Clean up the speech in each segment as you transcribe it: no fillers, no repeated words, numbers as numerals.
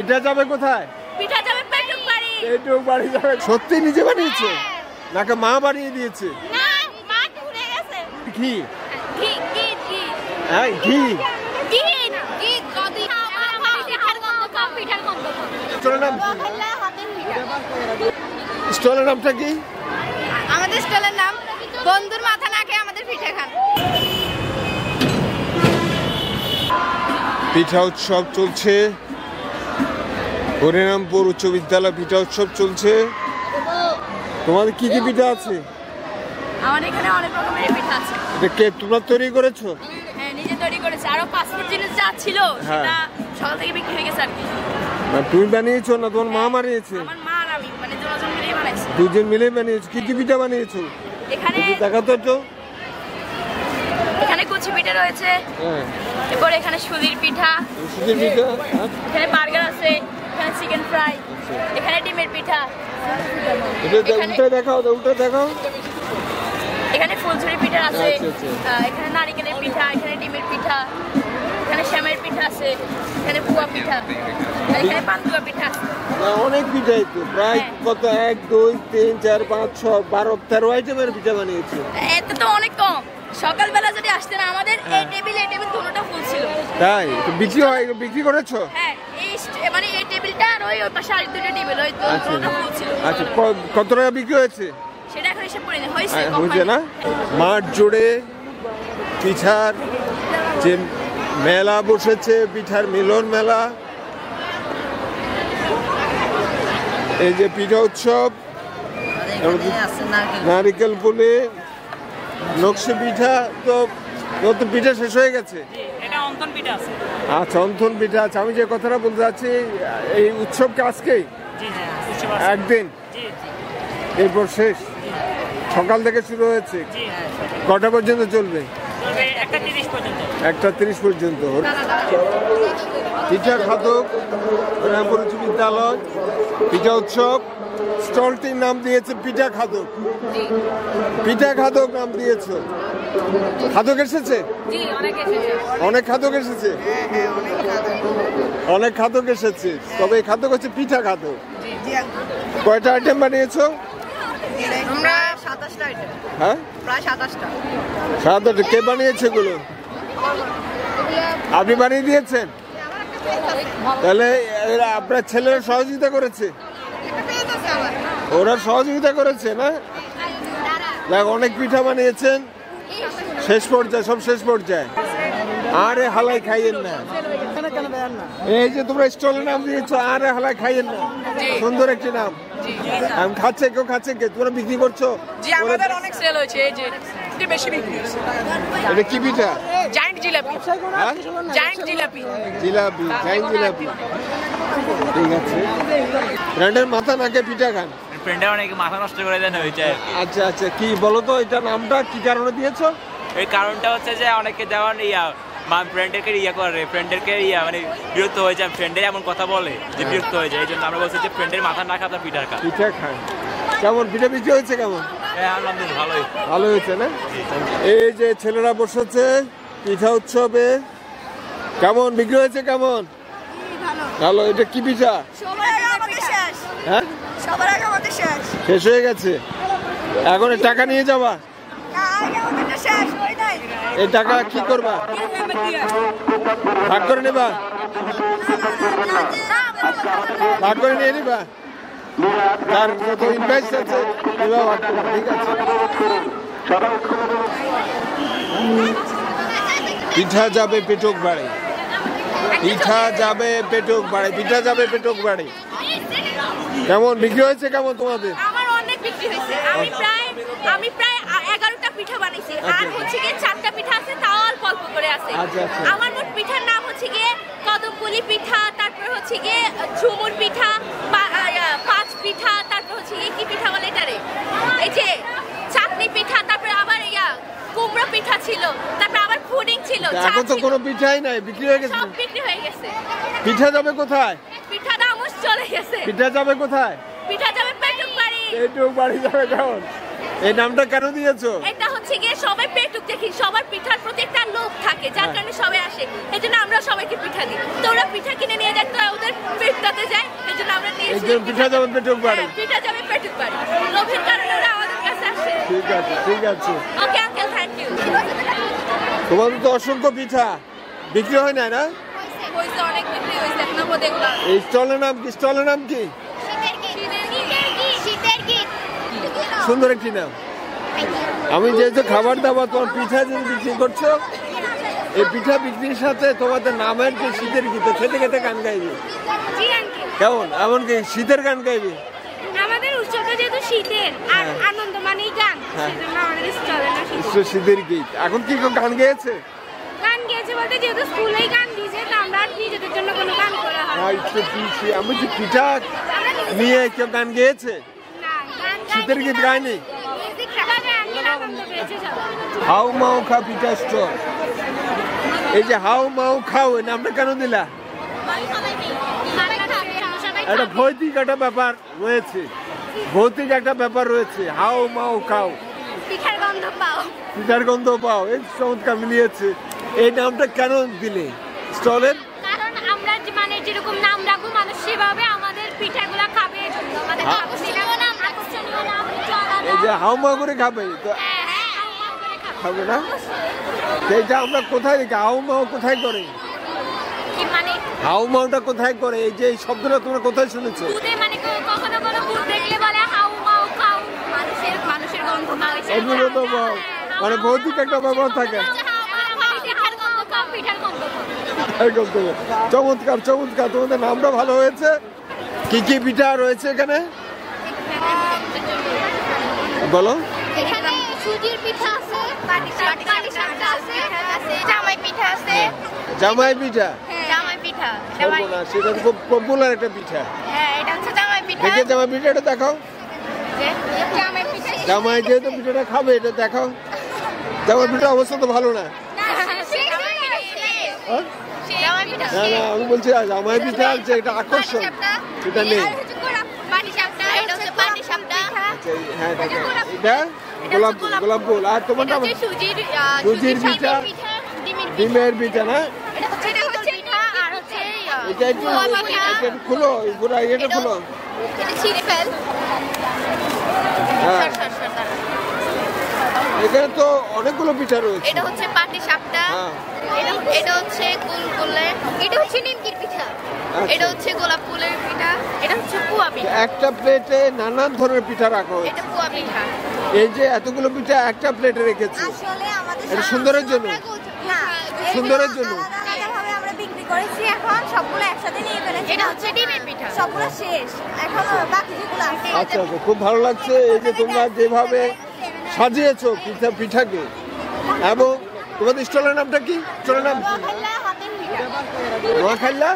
পিঠা যাবে কোথায়? পিঠা যাবে পেটুক বাড়ি। পেটুক বাড়ি যাবে। সত্যি নিজে বানিয়েছে নাকি মা বানিয়ে দিয়েছে? না, মা ভুলে গেছে। ঘি ঘি ঘি ঘি। হ্যাঁ ঘি ঘি ঘি গদি পিঠার গন্ধ কম, পিঠার গন্ধ কম। স্টলের নাম খাইলা হাতের পিঠা। স্টলের নামটা কি? আমাদের স্টলের নাম বন্ধুর মাথা না খেয়ে আমাদের পিঠা খান। পিঠা উৎসব চলছে, হরিরামপুর উচ্চ বিদ্যালয় পিঠা উৎসব চলছে। তোমাদের কি কি পিঠা আছে? আমাদের এখানে অনেক রকমের পিঠা আছে। এটা কে তোমরা তৈরি করেছো? হ্যাঁ, নিজে তৈরি করেছি। আরো 5 মিনিট জিনিস যা ছিল সেটা সকাল থেকে বিক্রি হয়ে গেছে আর কি। তুমি বানিয়েছো না তোমার মা বানিয়েছে? আমার মা আর আমি মানে দুজন মিলেই বানাইছি। দুজন মিলে বানিয়েছো। কি কি পিঠা বানিয়েছো এখানে দেখা তো একটু। এখানে কুচি পিঠা রয়েছে, এরপর এখানে সুজির পিঠা, সুজির পিঠা, এখানে বার্গার আছে, এখানে চিকেন ফ্রাই, এখানে ডিমের পিঠা, উল্টে দেখাও উল্টে দেখাও। এখানে ফুলঝুরি পিঠা আছে, এখানে নারিকেলের পিঠা, এখানে ডিমের পিঠা, এখানে শ্যামের পিঠা আছে, এখানে পুয়া পিঠা, এখানে পান্তুয়া পিঠা আছে। অনেক পিঠাই তো প্রায় কত 1 2 3 4 5 6 12 13 আইটেমের পিঠা বানিয়েছে। এত তো অনেক কম। সকালবেলা যদি আসতেন আমাদের এই টেবিল দুটোটা ফুল ছিল। তাই বিক্রি হয়, বিক্রি করেছো? হ্যাঁ, এই মানে এই টেবিলটা আর ওই পাশে আর দুটো টেবিল ওই দুটোটা ফুল ছিল। আচ্ছা, কত টাকা বিক্রি হয়েছে সেটা এখন হিসাব করে হয়েছে হয়েছে না? মাঠ জুড়ে পিঠার যে মেলা বসেছে, পিঠার মিলন মেলা। এই যে পিঠা উৎসব, নারিকেল পুলি, নকশি পিঠা। তো নতুন পিঠা শেষ হয়ে গেছে। আচ্ছা, অন্থন পিঠা আছে। আমি যে কথাটা বলতে চাচ্ছি, এই উৎসবকে আজকেই একদিন এরপর শেষ, সকাল থেকে শুরু হয়েছে। কটা পর্যন্ত চলবে? 1:30 পর্যন্ত। পিঠা খাদক হরিরামপুর উচ্চ বিদ্যালয় পিঠা উৎসব। স্টলটির নাম দিয়েছে পিঠা খাদক। পিঠা খাদক নাম দিয়েছে। খাদক এসেছে? অনেক খাদক এসেছে। অনেক খাদক এসেছে, তবে এই খাদক হচ্ছে পিঠা খাদক। কয়টা আইটেম বানিয়েছো? আমরা 27টা আইটেম। হ্যাঁ, প্রায় 27টা। 27টা। কে বানিয়েছে এগুলো? আপনি বানিয়ে দিয়েছেন? তাহলে আপনার ছেলেরা সহযোগিতা করেছে? ওরা সহযোগিতা করেছে না? দেখ, অনেক পিঠা বানিয়েছেন। শেষ পর্যায়ে, সব শেষ পর্যায়ে। আরে হালাই খাইয়েন না। এই যে তোমরা স্টলের নাম দিয়েছো, আরে হালাই খাইয়েন না। সুন্দর একটি নাম। আমি খাচ্ছে, কেউ খাচ্ছে কে? তোমরা বিক্রি করছো? আমাদের অনেক সেল হয়েছে। এই যে এটা বেশি বিক্রি হয়েছে। এটা কি পিঠা? Giant jalebi. Giant jalebi. Jalebi, giant jalebi. ঠিক আছে। ফ্রেন্ডের মাথা নাকে পিঠা খান। ফ্রেন্ডে অনেক মাথা নষ্ট করে দেন হয়েছে। আচ্ছা আচ্ছা, কি বলো তো, এটা নামটা কি কারণে দিয়েছো? এই কারণটা হচ্ছে যে অনেকে যেমন ফ্রেন্ডেরকে করে, ফ্রেন্ডেরকে মানে বিরক্ত হয়ে যায়, ফ্রেন্ডের এমন কথা বলে যে বিরক্ত হয়ে যায়। এই জন্য আমরা বলছি যে ফ্রেন্ডের মাথা না খাতা পিঠা খা। পিঠা খান। কেমন পিঠা বিক্রি হয়েছে? কেমন? আলহামদুলিল্লাহ ভালোই। ভালো হয়েছে না? এই যে ছেলেরা বসেছে পিঠা উৎসবে, কেমন বিক্রি হয়েছে? কেমন? ভালো। এটা কি পিঠা? হ্যাঁ, শেষ হয়ে গেছে। এখন টাকা নিয়ে যাবা? এই টাকা কি করবা? ভাগ করে নেবা? ভাগ করে নিয়ে নিবা? তার যত ইনভেস্ট আছে ভাগ করবা। ঠিক আছে। পিঠা যাবে পেটুক বাড়ি। পিঠা যাবে পেটুক বাড়ি। পিঠা যাবে পেটুক বাড়ি। কেমন বিক্রি হয়েছে? কেমন তোমাদের? আমার অনেক বিক্রি হয়েছে। আমি প্রায় 11টা পিঠা বানাইছি। আর হচ্ছে গিয়ে 4টা পিঠা আছে, তাও অল্প অল্প করে আছে। আমার মোট পিঠার নাম হচ্ছে গিয়ে কদমপুলি পিঠা, তারপর হচ্ছে গিয়ে ঝুমুর পিঠা, 5 পিঠা, তারপর হচ্ছে গিয়ে কি পিঠা বলে এটারে, এই যে চাটনি পিঠা, তারপর আবার কুমড়ো পিঠা ছিল, তারপর আবার পুডিং ছিল। এখন তো কোনো পিঠাই নাই, বিক্রি হয়ে গেছে। সব বিক্রি হয়ে গেছে। পিঠা যাবে কোথায়? পিঠা দামও চলে গেছে। পিঠা যাবে কোথায়? পিঠা যাবে পেটুক বাড়ি। পেটুক বাড়ি যাবে। কেমন? এই নামটা কেন দিয়েছো? এটা হচ্ছে গিয়ে সবাই পেটুক দেখি সবার পিঠার প্রতি একটা লোভ থাকে, যার কারণে সবাই আসে। এই জন্য আমরা সবাইকে পিঠা দিই। তো ওরা পিঠা কিনে নিয়ে যায়, তো ওদের পেটটাতে যায়, এই জন্য আমরা নিয়ে পিঠা যাবে পেটুক বাড়ি, পিঠা যাবে পেটুক বাড়ি, লোভের কারণে ওরা আমাদের কাছে আসে। ঠিক আছে, ঠিক আছে। Okay uncle, thank you. তোমাদের তো অসংখ্য পিঠা বিক্রি হয় না? না, অনেক বিক্রি হয়েছে। এক নম্বর দেখলাম এই স্টলের নাম কি? স্টলের নাম কি? সুন্দর একটি নাম। আমি যেহেতু খাবার দাবার, তোমার পিঠা যে বিক্রি করছো, এই পিঠা বিক্রির সাথে তোমাদের নামের যে শীতের গীত, খেতে খেতে গান গাইবে কেমন? এমনকি শীতের গান গাইবে? আমাদের উৎসবটা যেহেতু শীতের আর আনন্দ মানেই গান, সেজন্য আমাদের স্টলে না শীতের গীত। এখন কি গান গেয়েছে? গান গেয়েছে বলতে যেহেতু স্কুলেই গান দিয়েছে, তো আমরা নিজেদের জন্য কোনো গান করা হয় না। আমি যে পিঠা নিয়ে কেউ গান গেয়েছে? শীতের গীত গায়নি? হাউ মাউ খা পিঠা স্টল। এই যে হাউ মাউ খাও, এই নামটা কেন দিলা? একটা ভৌতিক একটা ব্যাপার রয়েছে, ভৌতিক একটা ব্যাপার রয়েছে। হাউ মাউ খাও, পিঠার গন্ধ পাও, পিঠার গন্ধ পাও, এই চমৎকার মিলিয়েছে। এই নামটা কেন দিলে স্টলের? কারণ আমরা মানে যেরকম নাম রাখবো মানুষ সেভাবে আমাদের পিঠাগুলো খাবে, এজন্য আমাদের আকর্ষণীয় নাম এই যে হাউ মাউ করে খাবে, তো খাবে না? এইটা আমরা কোথায় দেখি? হাউ মাউ কোথায় করে? মানে হাউ মাউটা কোথায় করে? এই যে এই শব্দটা তোমরা কোথায় শুনেছো? মানে কখনো কোনো ভূত দেখলে বলে হাউ মাউ খাও, মানুষের গন্ধ পাও, এগুলো তো মানে ভৌতিক একটা ব্যাপার থাকে। চমৎকার, চমৎকার, তোমাদের নামটা ভালো হয়েছে। কি কি পিঠা রয়েছে এখানে বলো? এখানে সুজির পিঠা আছে, পাটিসাপটা আছে, জামাই পিঠা আছে। জামাই পিঠা? জামাই পিঠা, সেটা খুব পপুলার একটা পিঠা। হ্যাঁ, এটা হচ্ছে জামাই পিঠা। দেখে জামাই পিঠাটা দেখাও। জামাই পিঠা, জামাই যেহেতু পিঠাটা খাবে, এটা দেখাও। জামাই পিঠা অবস্থা তো ভালো না। না না, আমি বলছি জামাই পিঠা যে একটা আকর্ষণ, সেটা নেই। হ্যাঁ, এটা গোলাপ ফুল। আর তোমারটা সুজির পিঠা, ডিমের পিঠা না? এটা একটু খুলো, এটা খুলো। হ্যাঁ, এখানে তো অনেকগুলো পিঠা রয়েছে। এটা হচ্ছে পাটিসাপটা, এটা হচ্ছে গুলগুলে, এটা হচ্ছে নিমকির পিঠা, এটা হচ্ছে গোলাপ ফুলের পিঠা, এটা হচ্ছে পুয়া পিঠা। একটা প্লেটে নানান ধরনের পিঠা রাখা হয়েছে। এটা পুয়া পিঠা। এই যে এতগুলো পিঠা একটা প্লেটে রেখেছে, আসলে আমাদের এটা সুন্দরের জন্য, না সুন্দরের জন্য আলাদাভাবে আমরা বিক্রি করেছি। এখন সবগুলো একসাথে নিয়ে ফেলেছি। এটা হচ্ছে ডিমের পিঠা, সবগুলো শেষ, এখন বাকি যেগুলো আছে। আচ্ছা আচ্ছা, খুব ভালো লাগছে এই যে তোমরা যেভাবে সাজিয়েছো পিঠাকে। এবং তোমাদের স্টলের নামটা কি? স্টলের নাম নোয়াখাল্লা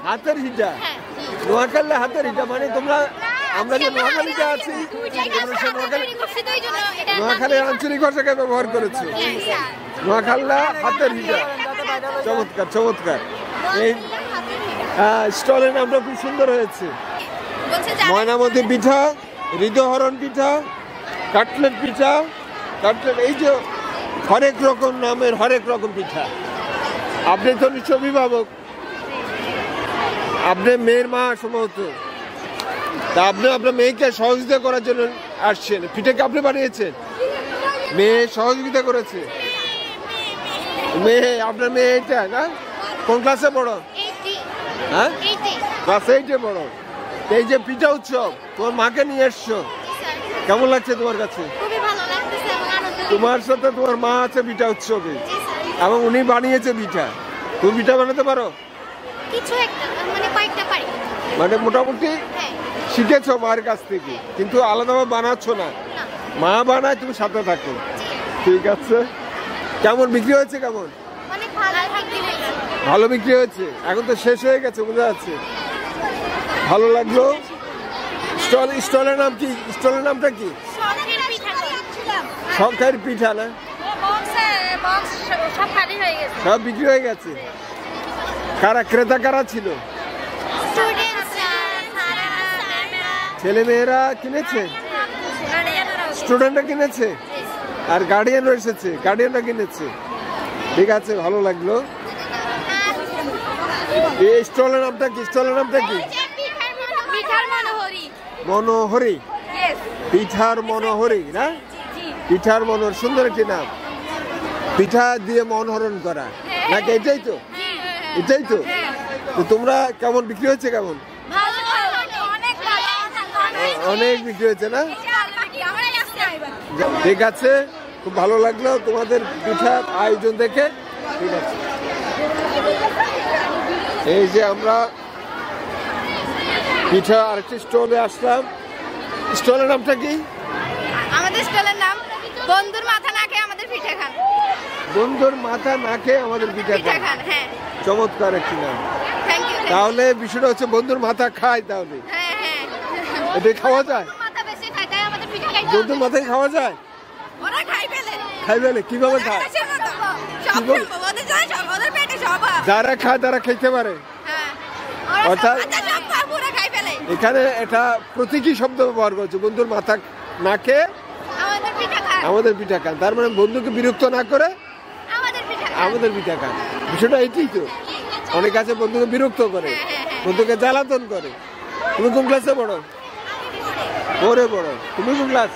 হাতের হিটা। নোয়াখাল্লা হাতের হিটা মানে তোমরা, আমরা যে নোয়াখালীতে আছি, নোয়াখালীর আঞ্চলিক ভাষাকে ব্যবহার করেছে। নোয়াখাল্লা হাতের হিটা, চমৎকার, চমৎকার। এই স্টলের নামটা খুব সুন্দর হয়েছে। ময়নামতি পিঠা, হৃদয়হরণ পিঠা, কাটলেট পিঠা, কাটলেট, এই যে হরেক রকম নামের হরেক রকম পিঠা। আপনি তো নিশ্চয় অভিভাবক, আপনি মেয়ের মা সম্ভবত, তা আপনি আপনার মেয়েকে সহযোগিতা করার জন্য আসছেন। পিঠাকে আপনি বানিয়েছেন? মেয়ে সহযোগিতা করেছে? মেয়ে, আপনার মেয়ে এটা না? কোন ক্লাসে পড়ো? হ্যাঁ, ক্লাস 8-এ পড়ো। এই যে পিঠা উৎসব, তোমার মাকে নিয়ে এসছো, কেমন লাগছে তোমার কাছে? তোমার সাথে তোমার মা আছে পিঠা উৎসবে, এবং উনি বানিয়েছে পিঠা। তুমি পিঠা বানাতে পারো? কিছু একটা, মানে কয়েকটা পারি, মানে মোটামুটি শিখেছো মায়ের কাছ থেকে, কিন্তু আলাদাভাবে বানাচ্ছ না। মা বানায়, তুমি সাথে থাকো। ঠিক আছে। কেমন বিক্রি হয়েছে? কেমন? ভালো বিক্রি হয়েছে। এখন তো শেষ হয়ে গেছে বোঝা যাচ্ছে। ভালো লাগলো। স্টলের নাম কি? স্টলের নামটা কি? শখের পিঠা না? সব বিক্রি হয়ে গেছে। কারা ক্রেতা কারা ছিল? ছেলে মেয়েরা কিনেছে, স্টুডেন্টরা কিনেছে। আর গার্ডিয়ানও এসেছে, গার্ডিয়ানরা কিনেছে। ঠিক আছে, ভালো লাগলো। এই স্টলের নামটা কি? স্টলের নামটা কি? মনোহরি। পিঠার মনোহরি না? পিঠার মনোহর, সুন্দর একটি নাম। পিঠা দিয়ে মনোহরণ করা নাকি? এটাই তো, এটাই তো। তো তোমরা কেমন বিক্রি হচ্ছে? কেমন? অনেক বিক্রি হয়েছে না? ঠিক আছে, খুব ভালো লাগলো তোমাদের পিঠার আয়োজন দেখে। ঠিক আছে, এই যে আমরা পিঠা আরেকটি স্টলে আসলাম। স্টলের নামটা কি? আমাদের স্টলের নাম বন্ধুর মাথা না খেয়ে আমাদের পিঠা খান। বন্ধুর মাথা না খেয়ে আমাদের পিঠা খান। হ্যাঁ, চমৎকার একটি নাম। Thank you. তাহলে বিষয়টা হচ্ছে বন্ধুর মাথা খায়, তাহলে হ্যাঁ হ্যাঁ, এটা খাওয়া যায়? মাথা বেশি খায় তাই আমাদের পিঠা খাইতে। বন্ধুর মাথায় খাওয়া যায়? ওরা খাই ফেলে। খাই ফেলে? কিভাবে খায়? সব ওদের যায়, সব ওদের পেটে সব। যারা খায় তারা খেতে পারে। হ্যাঁ, অর্থাৎ সব পুরো খাই ফেলে। এখানে এটা প্রতীকী শব্দ ব্যবহার করছে, বন্ধুর মাথা না খেয়ে আমাদের পিঠা খান। আমাদের পিঠা খান। তার মানে বন্ধুকে বিরক্ত না করে আমাদের পিঠা খান। আমাদের পিঠা খান। বিষয়টা এইটাই তো। অনেক আছে বন্ধুকে বিরক্ত করে, বন্ধুকে জ্বালাতন করে। তুমি কোন ক্লাসে পড়ো? পড়ে পড়ো। তুমি কোন ক্লাস?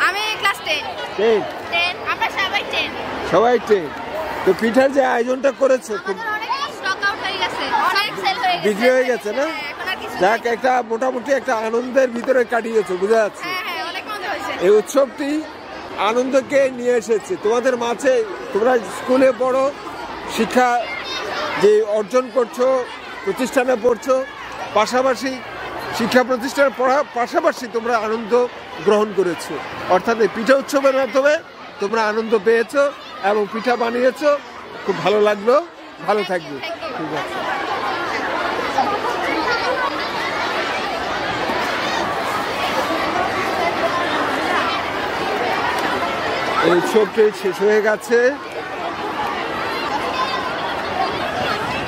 আমি ক্লাস 10। 10। আমরা সবাই 10। সবাই 10। তো পিঠার যে আয়োজনটা করেছো খুব অনেক স্টক আউট হয়ে গেছে, অনেক সেল হয়ে গেছে, বিক্রি হয়ে গেছে না? যাক, একটা মোটামুটি একটা আনন্দের ভিতরে কাটিয়েছো, বোঝা যাচ্ছে। হ্যাঁ, অনেক মজা হয়েছে। এই উৎসবটি আনন্দকে নিয়ে এসেছে তোমাদের মাঝে। তোমরা স্কুলে পড়ো, শিক্ষা যে অর্জন করছো, প্রতিষ্ঠানে পড়ছো, পাশাপাশি শিক্ষা প্রতিষ্ঠানে পড়ার পাশাপাশি তোমরা আনন্দ গ্রহণ করেছো। অর্থাৎ এই পিঠা উৎসবের মাধ্যমে তোমরা আনন্দ পেয়েছো এবং পিঠা বানিয়েছো। খুব ভালো লাগলো। ভালো থাকবে। ঠিক আছে। এই উৎসবটি শেষ হয়ে গেছে।